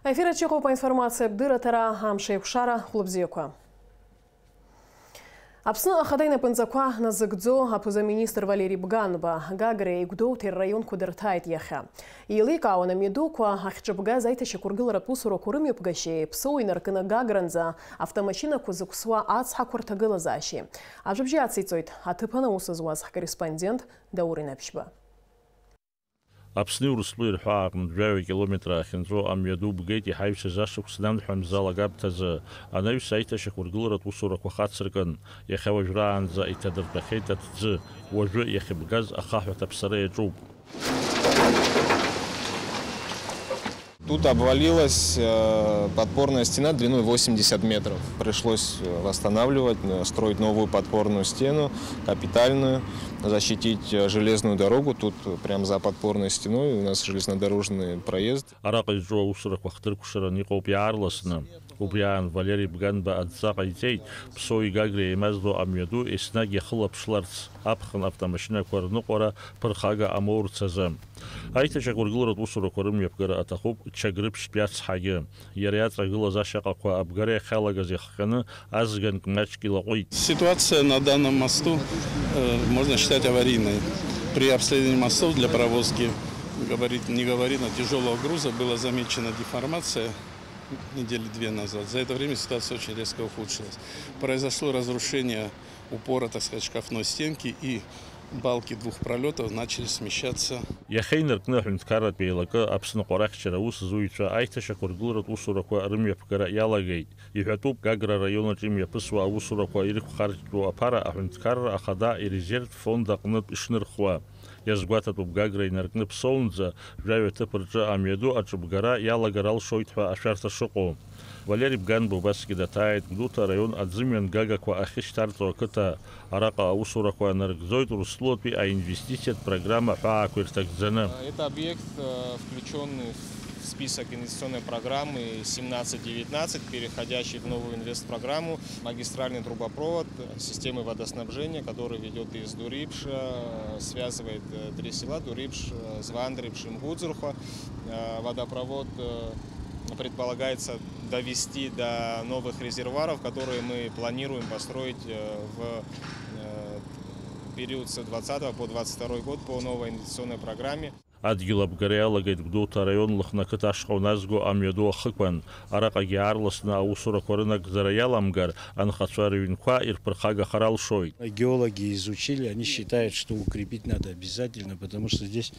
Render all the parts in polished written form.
Ефіра Чехова інформація бдиратара Амшей Кушара Хлопзиюка. Апсны ахадайна пынзаква назыгдзо апуза-министр Валерий Бганба Гагре игдоутер район кудыртайт яха. Илыка ауна медуква ахчыбга зайташы кургылара пусуро курым юпгаши псу инаркына Гагранза автомашина кузыксуа ацха куртагыла заши. Ажыбжи ацыйцойт атыпана усызуаз корреспондент Даурин Апшба. Апсны урыслы рхаақны 2 километра ахинзо амьяду бгети хайвшы жашық сынам хамзала габтазы анаю сайта шахургылырат усура квахатсыркан яхава жраанза итадыртахейта тзы вожу яхибгаз ахахва тапсарая джуб. Тут обвалилась подпорная стена длиной 80 метров. Пришлось восстанавливать, строить новую подпорную стену, капитальную, защитить железную дорогу. Тут прямо за подпорной стеной у нас железнодорожный проезд. Убриан Валерий Бганба отзакайтей, псой Гагре и Маздо Амьяду и снаги хлопшларц, апхан автомашина кварнукора, пархага амурцазам. Айта чакургылрат усура корым япгара атахуб, чагрып шпяц хаге. Яриат рагыла зашакаква абгаре халагазихканы, азган кмачки лагой. Ситуация на данном мосту можно считать аварийной. При обследовании мостов для провозки тяжелого груза была замечена деформация недели 2 назад. За это время ситуация очень резко ухудшилась. Произошло разрушение упора, так сказать, шкафной стенки, и балки двух пролетов начали смещаться. Яхейнер кнахин карат бейлака апсны qoraqchara ус зуйча айташа кургылрат усураква армяпкара ялагейт. Ихатуб Гагра района жимяпсва усураква ирик харчту апара ахинткар ахада и резерв фонда кнып ишнырхва. Язгвататуб Гагра инаркнып соунза жавета пырча амеду ачубгара ялагарал шойтва ашарта шоқо. Валерий Бганба баски датает гдута район адзимян гагаква ахиштартова кыта арака аусураква наргзойт руслотпи а инвестицият программа фааквиртакзана. Это объект, включенный в список инвестиционной программы 17-19, переходящий в новую инвестпрограмму. Магистральный трубопровод системы водоснабжения, который ведет из Дурипша, связывает 3 села Дурипш, Звандрипш и Мгудзурха. Водопровод предполагается довести до новых резервуаров, которые мы планируем построить в период с 2020 по 2022 год по новой инвестиционной программе. Адгилабгариалагает гдута район лахнакаташхау назгу амьяду ахыкван арака геарласна аусура корынак зараяламгар анхацуаривинква ирпрхага харал шой. Геологи изучили, они считают, что укрепить надо обязательно, потому что здесь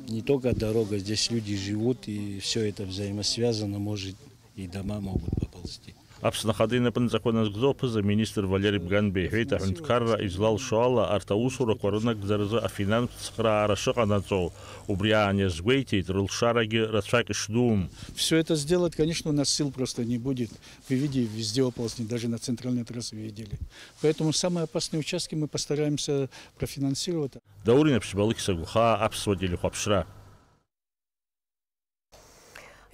не только дорога, здесь люди живут, и все это взаимосвязано, может и дома могут поползти. Апснахадына пынзаконас гзопыза министр Валерий Бганбе хейта хунткарра излал шоала артаусура корынак зарза афинанс цхра арашыка нацол убрианя згвейтит рылшараги рацак шдум. Все это сделать, конечно, у нас сил просто не будет. Вы видите, везде оползни, даже на центральной трассе видели. Поэтому самые опасные участки мы постараемся профинансировать. Даурин Апшбалык сагуха апсвадили хапшра.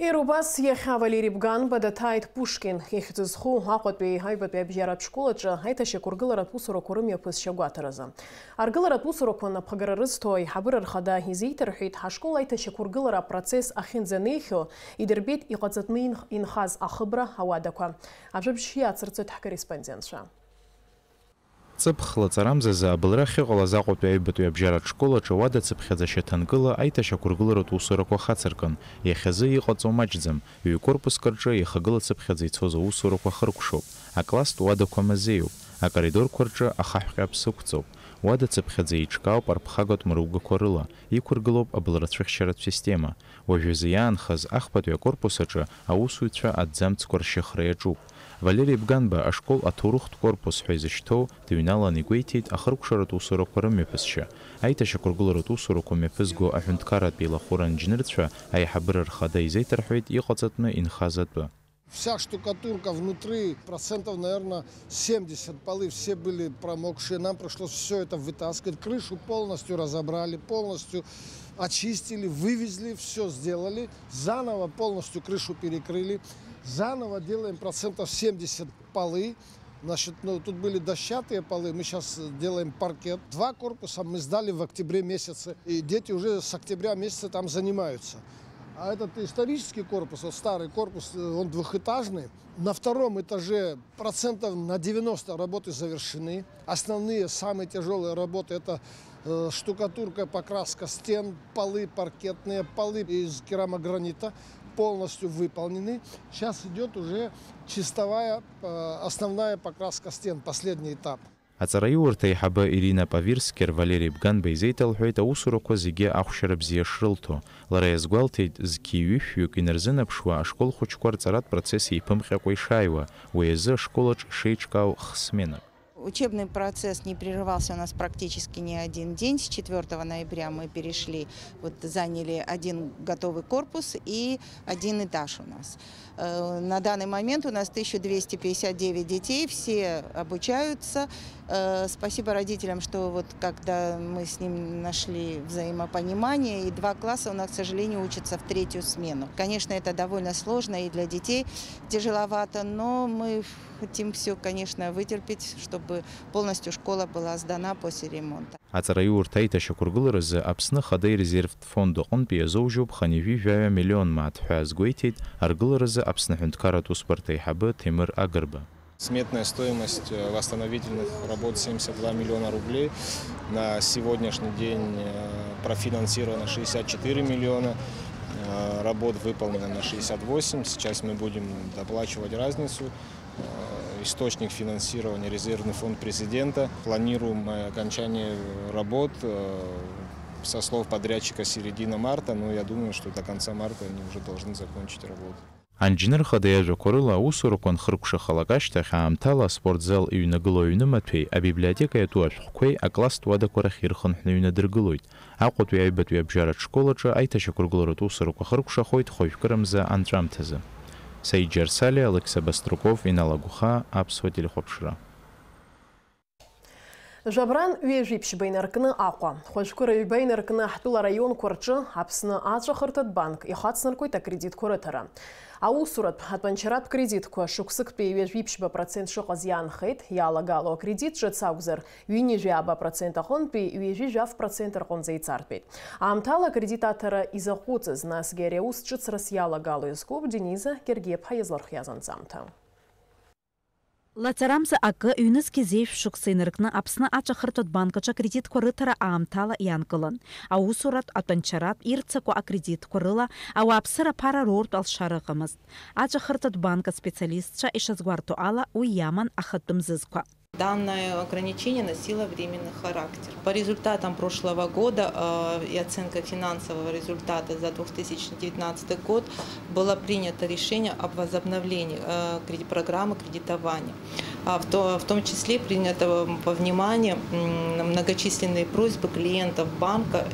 Ирубас яха Валерий Бганба датайт Пушкин ихтызху ақотбей хайбатбей бжарат школача айташы кургыларат усуро курым япыз шагуатараза. Аргыларат усуро кона пагарарызтой хабыр архада хизейтер хит хашкол айташы кургылара процесс ахинзанейхо идербет иқацатмин инхаз ахыбра хавадаква. Абжабши ацырцот корреспондентша. Цыпхла царамзаза былрахи голазаҟотәи аҩбатәи абжьаратә школаҿы уада цыԥхьаӡашьа ҭангыла аиҭашьа кургыларатә усурақәа хацыркын, иахьазы иҟаҵо маҷӡам, ҩ-корпуск рҿы иахагыла цыԥхьаӡа ицоз аусурақәа хыркәшоуп, акласстә уадақәа мазеиуп, акоридорқәа рҿы ахаҳәҟьа ԥсықәҵоуп, уада цыԥхьаӡа еиҿкаауп арԥхагатә мрыугақәа рыла, иқәыргылоуп абылрацәыхьчаратә система, уажәазы иаанхаз ахԥатәи акорпус аҿы аусуҩцәа аҭӡамцқәа ршьыхра иаҿуп. Валерий Бганба ашкол аҭоурыхтә корпус ҳәа изышьҭоу дыҩналан игәеиҭеит ахыркәшаратә усурақәа рымҩаԥысшьа, аиҭашьа кургыларатә усурақәа мҩаԥызго аҳәынҭқарратә еилахәыра анџьнырцәа аиҳабыра рхада изеиҭарҳәеит иҟаҵатәны инхаз атәы. Вся штукатурка внутри, процентов, наверное, 70 полы, все были промокшие. Нам пришлось все это вытаскивать. Крышу полностью разобрали, полностью очистили, вывезли, все сделали. Заново полностью крышу перекрыли. Заново делаем процентов 70 полы. Значит, тут были дощатые полы, мы сейчас делаем паркет. 2 корпуса мы сдали в октябре месяце. И дети уже с октября месяца там занимаются. А этот исторический корпус, вот старый корпус, он двухэтажный. На втором этаже процентов на 90 работы завершены. Основные, самые тяжелые работы — это штукатурка, покраска стен, полы, паркетные полы из керамогранита полностью выполнены. Сейчас идет уже чистовая, основная покраска стен, последний этап. Ацараиурта иҳаба Ирина Павирскер Валерий Бган беизеиҭалҳәеит аусурақәа зегьы ахәшьара бзиа шрылҭо. Лара иазгәалҭеит зқьи-ҩышәҩык инарзынаԥшуа ашкол хәыҷқәа рҵаратә процесс еиԥымҟьакәа ишааиуа, уи азы ашколаҿ шеиҿкаау хсменак. Учебный процесс не прерывался у нас практически ни один день. С 4 ноября мы перешли, заняли один готовый корпус и один этаж у нас. На данный момент у нас 1259 детей, все обучаются. Спасибо родителям, что когда мы с ним нашли взаимопонимание, и 2 класса у нас, к сожалению, учатся в 3-ю смену. Конечно, это довольно сложно и для детей тяжеловато, но мы хотим все, конечно, вытерпеть, чтобы полностью школа была сдана после ремонта. Ацараиурта аиҭашьақәыргыларазы Аԥсны Хадеи резервтә фонд аҟынтә иазоужьуп Ханивижәаҩа миллион маат ҳәа азгәеиҭеит аргыларазы Аԥсны Аҳәынҭқарратә усбарҭа аиҳабы Темыр Агырба. Сметная стоимость восстановительных работ 72 миллиона рублей. На сегодняшний день профинансировано 64 миллиона. Работ выполнено на 68. Сейчас мы будем доплачивать разницу. Источник финансирования — резервный фонд президента. Планируем окончание работ со слов подрядчика середина марта, но я думаю, что до конца марта они уже должны закончить работу. Анџьныр Хадеи ажәақәа аусурақәа нхыркәшахалак ашьҭахь аамҭала аспортзал иҩнагылоу аҩнымаҭәеи абиблиотека иатәу ашәҟәқәеи акласстә уадақәа рахь ирхынҳәны иҩнадыргылоит. Аҟәатәи аҩбатәи абжьаратә школаҿы аиҭашьақәыргыларатә усурақәа хыркәшахоит хәажәкырамза анҵәамҭазы. Саид Џьарсали, Алекса Баструков, Инала Гуха, Аԥсуа телехәаԥшра. Жабран ҩежәиԥшьба инаркны Аҟәа. Хәажәкәыра ҩба инаркны ҳтәыла раионқәа рҿы Аԥсны Аҵәахырҭатә банк ихацнаркуеит акредитқәа рыҭара. Аусуратә атәанчаратә кредитқәа шықәсыктәи ҩажәиԥшьба процент шыҟаз иаанхеит. Иалагало акредит ҿыц акәзар, ҩынҩажәи процент аҟынтәи ҩажәи процент рҟынӡа ицартәеит. Аамҭала акредит аҭара изаҟәыҵыз, насгьы ари аус ҿыцрас иалагало иазкуп Дениза Гергиеԥҳа иазлархиаз анҵамҭа. Лацарамза акы ҩнызқьи зеиԥш шықәса инаркны Аԥсны Аҵәахырҭатә банкаҿы акредитқәа рыҭара аамҭала иаанкылан. Аусуратә, атәанчаратә ирццакуа акредитқәа рыла ауааԥсыра аԥара рортә алшара ыҟамызт. Аҵәахырҭатә банк аспециалистцәа ишазгәарҭо ала уи иаман ахатәы мзызқәа. Данное ограничение носило временный характер. По результатам прошлого года и оценка финансового результата за 2019 год было принято решение об возобновлении программы кредитования. В том числе принято во внимание многочисленные просьбы клиентов банка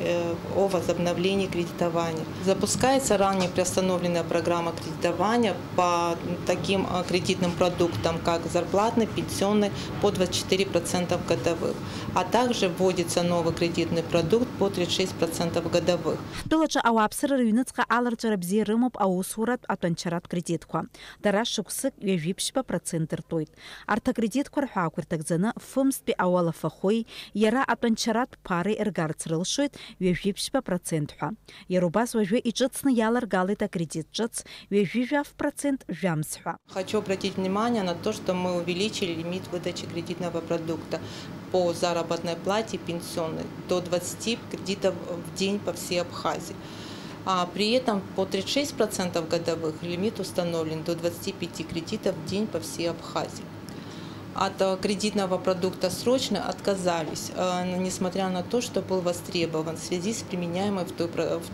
о возобновлении кредитования. Запускается ранее приостановленная программа кредитования по таким кредитным продуктам, как зарплатный, пенсионный, по 24% годовых. А также вводится новый кредитный продукт по 36% годовых. Тылача ауааԥсыра рыҩныҵҟа аларҵәара бзиа рымоуп аусуратә, атәанчаратә кредитқәа. Дара шықәсык ҩажәиԥшьба процент ртәоит. Арҭ акредитқәа рҳәаақәа ирҭакӡаны фымстәи ауалафахәеи, иара атәанчаратә ԥареи ргарц рылшоит ҩажәиԥшьба процент ҳәа. Иара убас уажәы иҿыцны иаларгалеит акредит ҿыц ҩажәи-процент жәамс ҳәа. Хочу обратить внимание на то, что мы увеличили лимит выдачи кредитного продукта по заработной плате пенсионной до 20 кредитов в день по всей Абхазии. А при этом по 36% годовых лимит установлен до 25 кредитов в день по всей Абхазии. От кредитного продукта срочно отказались, несмотря на то, что был востребован в связи с применяемой в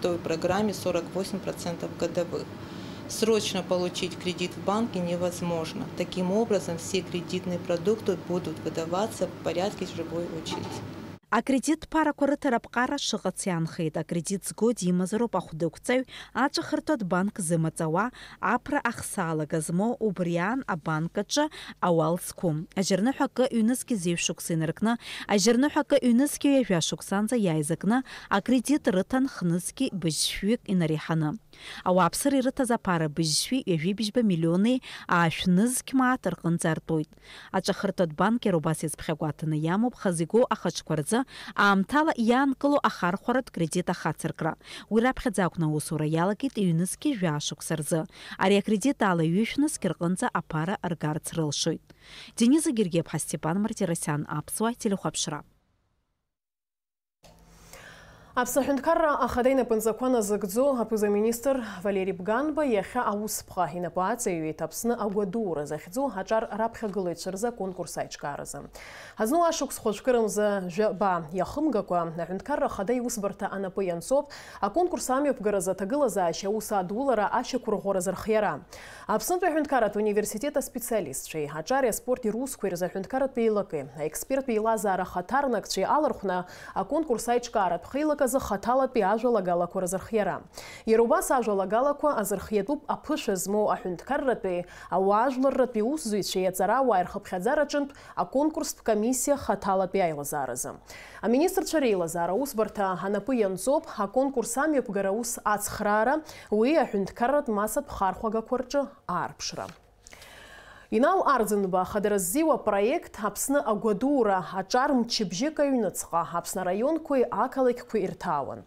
той программе 48% годовых. Срочно получить кредит в банке невозможно. Таким образом, все кредитные продукты будут выдаваться в порядке живой очереди. Акредит ԥарақәа рыҭара аԥҟара шыҟац иаанхеит. Акредит зго димазароуп ахәдыгәҵаҩ Аҵәахырҭатә банк зымаҵауа аԥра ахсаалага змоу убри аан абанк аҿы ауал зқәым. Ажьырныҳәа акы ҩнызқьи зеиԥш шықәса инаркны, ажьырныҳәа акы ҩнызқьи ҩажәа шықәсанӡа иааизакны акредит рыҭан хнызқьи быжь-шәҩык инареиҳаны. Ауааԥсыра ирыҭаз аԥара быжь-шәҩи ҩажәи миллиони аашәнызқь маат рҟынӡа артәоит. Аҵәахырҭатә банк иара убас иазԥхьагәаҭаны иамоуп хазы игоу ахаҿқәа рзы аамҭала иаанкыло ахархәаратә кредит ахацыркра. Уи раԥхьаӡа акәны аусура иалагеит ҩнызқьи жәашықәса рзы. Ари акредит ала ҩышәнызқьи рҟынӡа аԥара ргарц рылшоит. Дениза Гергиев-ԥҳа, Степан Мартиросиан, Аԥсуа телехәаԥшра. Аԥсныҳәынҭқарра ахада инапынҵақәа назыгӡо аԥыза-министр Валери Бганба иахьа аусԥҟа инапы аҵаҩит Аԥсны агәадура захьӡу аҿар раԥхьагылаҩцәа рзы аконкурс аиҿкааразы. Ҳазну ашықәс хәыҷкырымза жәаба иахымгакәа аҳәынҭқарра ахада иусбарҭа анапы ианцоуп аконкурс амҩаԥгаразы аҭагылазаашьа аус адулара ашьақәырӷәӷәаразы рхиара. Аԥснытәи аҳәынҭқарратә университет аспециалистцәеи, аҿари аспорти русқәеи рзы аҳәынҭқарратә еилаки, аексперттәи еилазаара ахаҭарнакцәеи алархәны аконкурс аиҿкааратә хеилаказы хаҭалатәи ажәалагалақәа рзырхиара. Иара убас ажәалагалақәа азырхиатәуп аԥышәа змоу аҳәынҭқарратәи ауаажәларратәи усзуҩцәеи аҵарауааи рхыԥхьаӡараҿынтә аконкурстә комиссиа хаҭалатәи аилазааразы. Аминистрцәа реилазаара аусбарҭа анапы ианҵоуп аконкурс амҩаԥгара аус ацхраара, уи аҳәынҭқарратә массатә хархәагақәа рҿы аарԥшра. Инал Арӡынба ахадара ззиуа проект Аԥсны агәадура аҿар мчыбжьык аҩныҵҟа Аԥсны араионқәеи ақалақьқәеи ирҭаауан.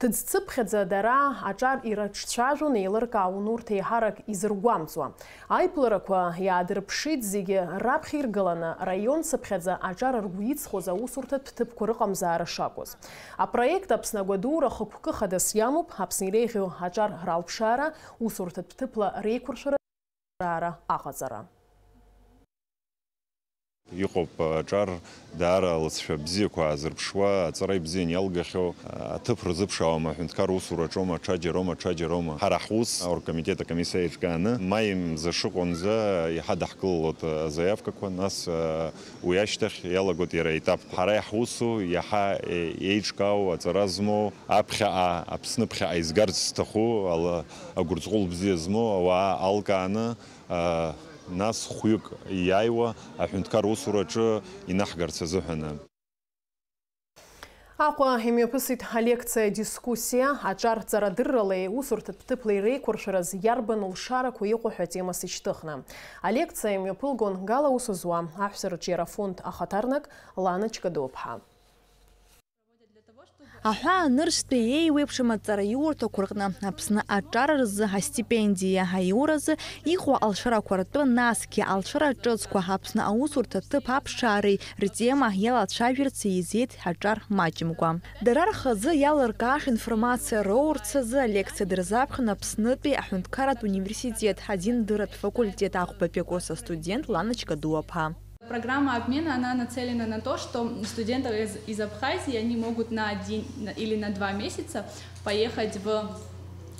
Ҭыӡцыԥхьаӡа дара аҿар ираҿцәажәон, еилыркаауан урҭ еиҳарак изыргәамҵуа. Аиԥыларақәа иаадырԥшит зегьы раԥхьа иргыланы раионцыԥхьаӡа аҿар ргәы иҵхоз аусурҭатә ҭыԥқәа рыҟамзаара шакәыз. Апроект Аԥсны агәадура хықәкы хадас иамоуп Аԥсны иреиӷьу аҿар ралԥшаара, усурҭатә ҭыԥла реиқәыршәара аҟаҵара. Иҟоуп аҿар даара лыҵшәа бзиақәа аазырԥшуа, аҵара ибзианы иалгахьоу, аҭыԥ рзыԥшаауам аҳәынҭқарра усураҿома, ҽаџьарома. Ҳара ҳус аоргкомитет акомиссиа еиҿкааны маи мза шыҟоу иҳадаҳкылалоит азаиавкақәа, нас уи ашьҭахь иалагоит иара аетапқәа. Ҳара иаҳусу иаҳа еиҿкаау аҵара змоу, аԥхьаҟа Аԥсныԥхьаҟа изгарц зҭаху, агәырҵҟәыл бзиа змоу ауаа алкааны нас хәҩык иааиуа аҳәынҭқарра усураҿы инаҳгарц азыҳәаны. Аҟәа имҩаԥысит алекциа дискуссиа аҿар ҵарадырралеи усурҭатә ҭыԥлеи реиқәыршәараз иарбан лшарақәа иҟоу ҳәа темас ишьҭыхны. Алекциа имҩаԥылгон гала ус зуа аҳәсараҿиара фонд ахаҭарнак Лана Чкадоу-ԥҳа. Аҳәаа нырцәтәи еиуеиԥшым аҵараиурҭақәа рҟны Аԥсны аҿар рзы астипендиа аиуразы иҟоу алшарақәа ртәы, насгьы алшара ҿыцқәа Аԥсны аусурҭа ҭыԥ аԥшаареи ртема иалацәажәарц еизеит аҿар маҷымкәа. Дара рхазы иалыркааша информациа роурц азы алекциа дырзаԥхьон Аԥснытәи аҳәынҭқарратә университет адиндырратә факультет аӷбатәи акурс студент Лана Чкадоу-ԥҳа. Программа обмена, она нацелена на то, что студенты из Абхазии, они могут на 1 или на 2 месяца поехать в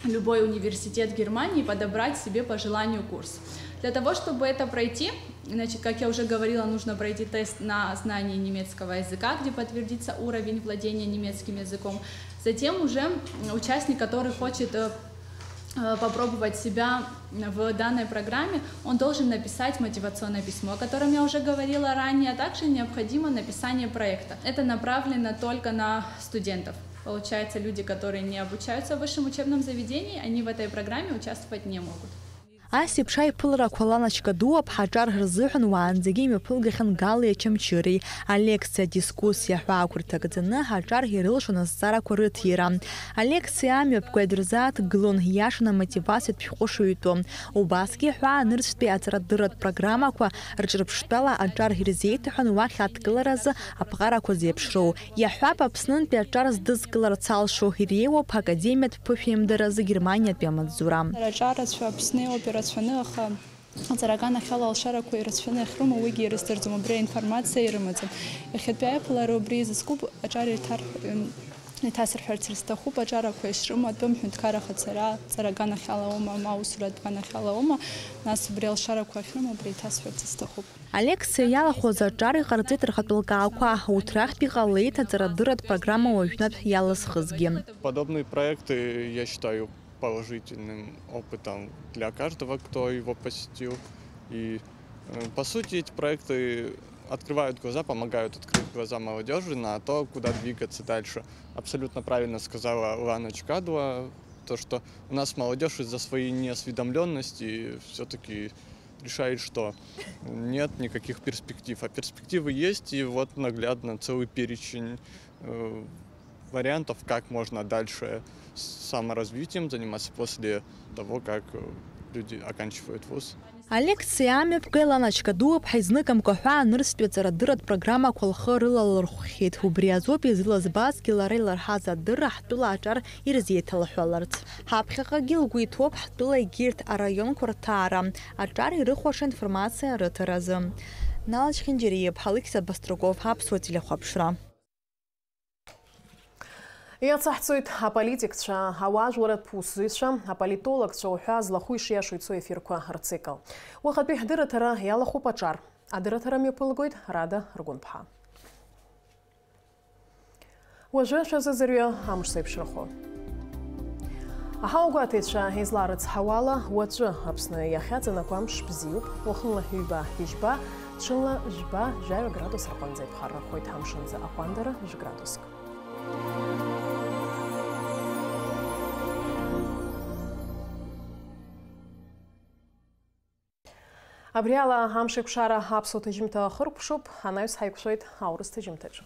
любой университет Германии и подобрать себе по желанию курс. Для того, чтобы это пройти, значит, как я уже говорила, нужно пройти тест на знание немецкого языка, где подтвердится уровень владения немецким языком. Затем уже участник, который хочет попробовать себя в данной программе, он должен написать мотивационное письмо, о котором я уже говорила ранее, а также необходимо написание проекта. Это направлено только на студентов. Получается, люди, которые не обучаются в высшем учебном заведении, они в этой программе участвовать не могут. Асиԥш аиԥыларақәа Лана Чкадоу-ԥҳа аҿар рзыҳәан уаанӡагьы имҩаԥылгахьан Галиа Чамчыреи. Алекциа дискуссиа ҳәаақәа рҭагӡаны аҿар ирылшон азҵаарақәа рыҭира. Алекциа амҩаԥга дырзааҭгылон иашан амотивациатә шәҟәышыҩтәы. Убасгьы ҳәаа нырцәтәи аҵарадырратә программақәа рҿырԥштәала аҿар ирзеиҭаҳәан уахь аҭгыларазы аԥҟарақәа зеиԥшроу. Иаҳҳәап, Аԥснынтәи аҿар здызкыларц алшо иреиуоуп академиатә ԥышәеимдаразы Германиатәи амаҵзура. Рацәаны, аха аҵараганахьала алшарақәа ирацәаны иахьрымоу уигьы ирыздырӡом, убри аинформациа ирымаӡам. Иахьатәи аиԥылара убри изызкуп аҿар иҭасырҳәарц рызҭахуп аҿарақәа ишрымоу атәым ҳәынҭқарра ахаҵара ҵараганахьала аума, ма усуратәганахьала аума, нас убри алшарақәа ахьрымоу убри иҭасҳәарц изҭахуп. Алекциа иалахәыз аҿар иҟарҵеит рхатәы лкаақәа, урҭ рахьтә иҟалеит аҵарадырратә программа уажәнатә иалызхызгьы. Подобные проекты, я считаю, положительным опытом для каждого, кто его посетил. И, по сути, эти проекты открывают глаза, помогают открыть глаза молодежи на то, куда двигаться дальше. Абсолютно правильно сказала Лана Чкадоу, то, что у нас молодежь из-за своей неосведомленности все-таки решает, что нет никаких перспектив. А перспективы есть, и вот наглядно целый перечень вариантов, как можно дальше саморазвитием заниматься после того, как люди оканчивают вуз. Алекция амеб гайланачка дуап хайзныкам кохва нырствет зарадырат программа колхырыла лархит хубриазоп изылаз баски ларайлар хаза дыра хтула ачар ирзиетал хваларт. Хапхига гилгуитоп хтула гирт а район квартара. Ачар ирыхваш информация рытыразы. Налач Хинджериев, Алексей Баструков, Хапсуатиля Хапшра. Иацаҳцоит аполитикцәа, ауаажәларатә усзуҩцәа, аполитологцәа уҳәа злахәы ишиашо ицо ефирқәа рцикл. Уахатәи ҳдырраҭара иалахәуп аҿар. Адырраҭара мҩаԥылгоит Рада Ргәынԥҳа. Уажәы шәазыӡырҩы амш зеиԥшрахо. Аҳауагәаҭеицәа изларыцҳауала уаҵәы Аԥсны иахьаҵанакуа амш бзиоуп, уахынла ҩба ижьба, ҽынла жәба 1 градус рҟынӡа иԥхаррахоит амшынӡа аҟәандара 1 градуск. Абриала амш еиқәшара аԥсуа ҭыжьымҭа хыркәшоуп, анаҩс ҳаиқәшәоит аурыс ҭыжьымҭаҿы.